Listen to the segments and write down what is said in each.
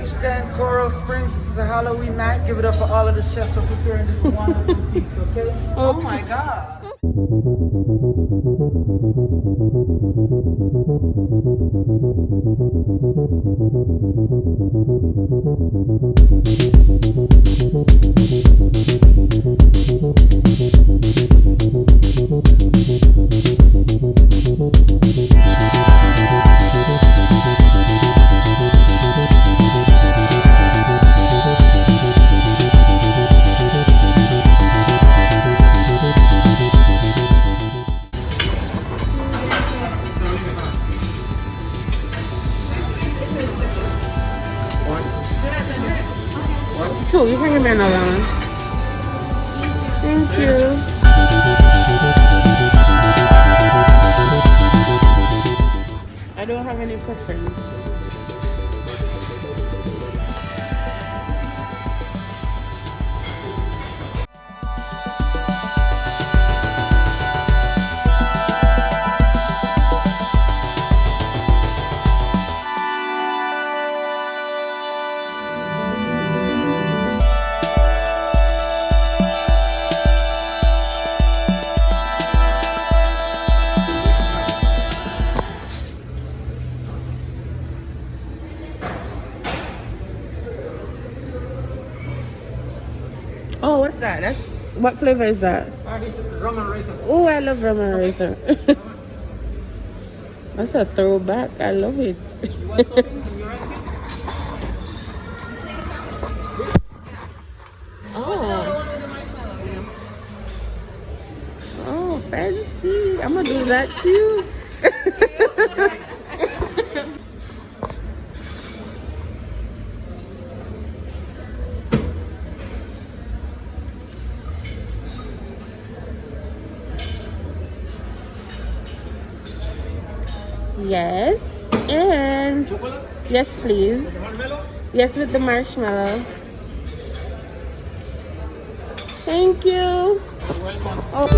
H10 Coral Springs. This is a Halloween night. Give it up for all of the chefs for preparing this wonderful feast, okay? Oh my God. Two, you can give me another one. Thank you. I don't have any preference. Oh, what's that? That's what flavor is that? It's rum and raisin. Oh, I love rum and raisin. That's a throwback. I love it. You want something? You like it? Oh. Oh, fancy. I'm gonna do that too. Yes, and Chocolate? yes, please. The marshmallow? Yes, with the marshmallow. Thank you. You're welcome. Oh.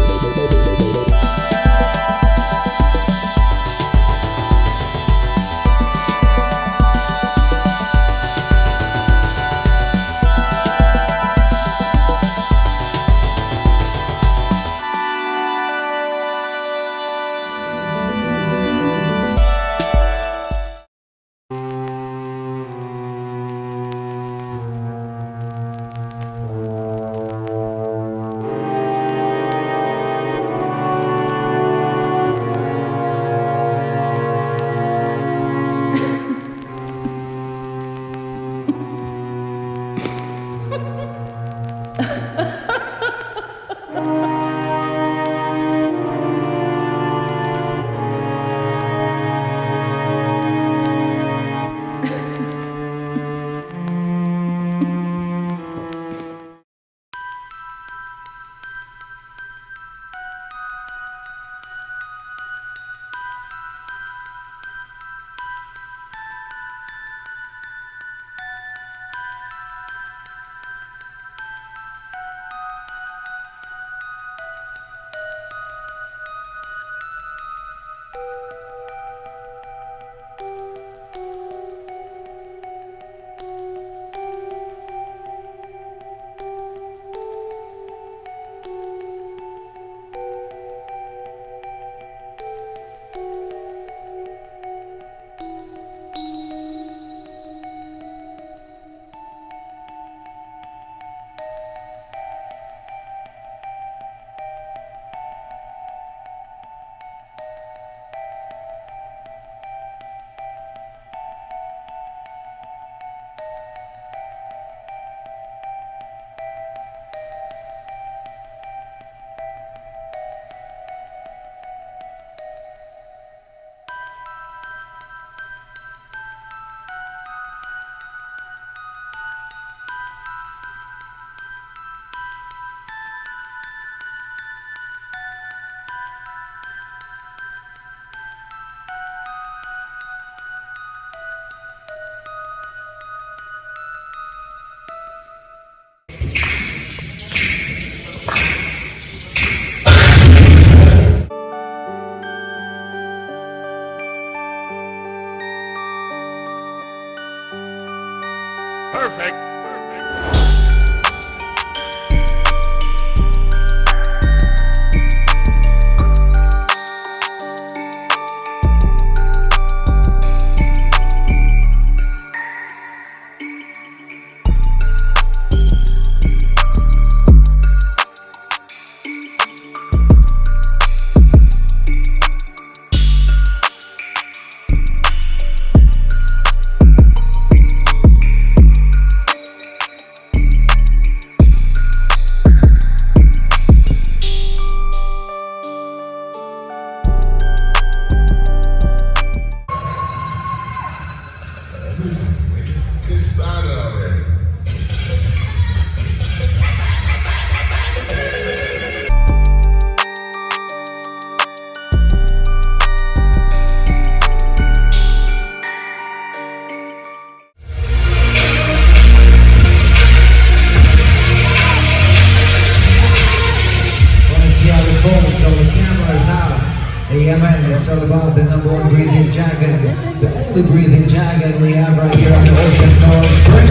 Yeah, man, it's all about the number one breathing dragon, the only breathing dragon we have right here on the ocean called spring.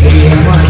Yeah, man.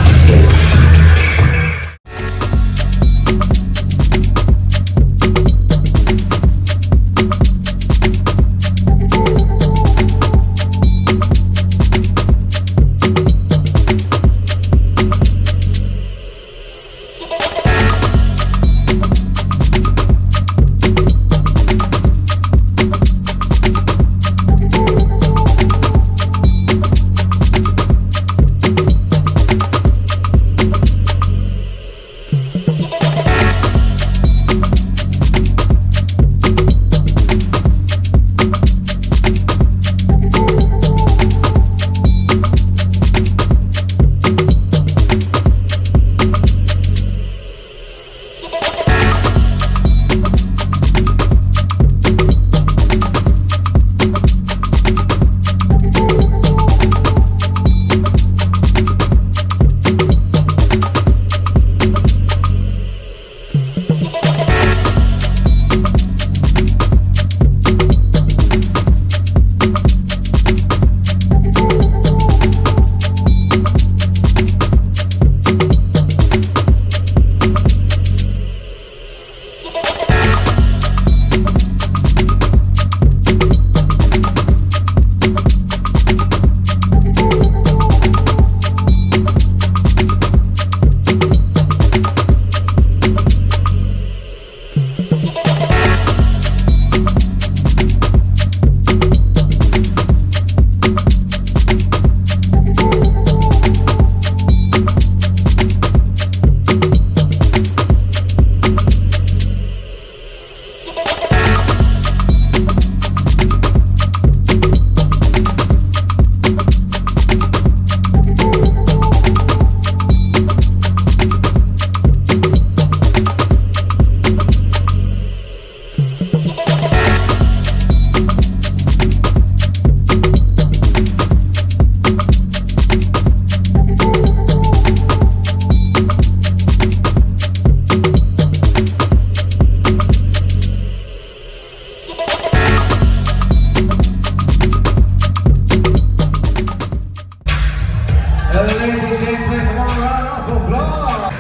Ladies and gentlemen, come on, round of applause.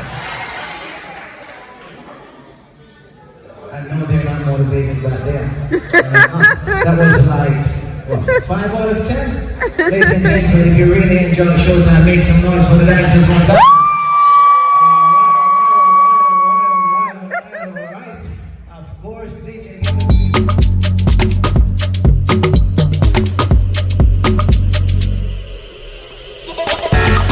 I know they're not motivated back there. That was like, what, 5 out of 10? Ladies and gentlemen, if you really enjoy Showtime, make some noise for the dancers one time.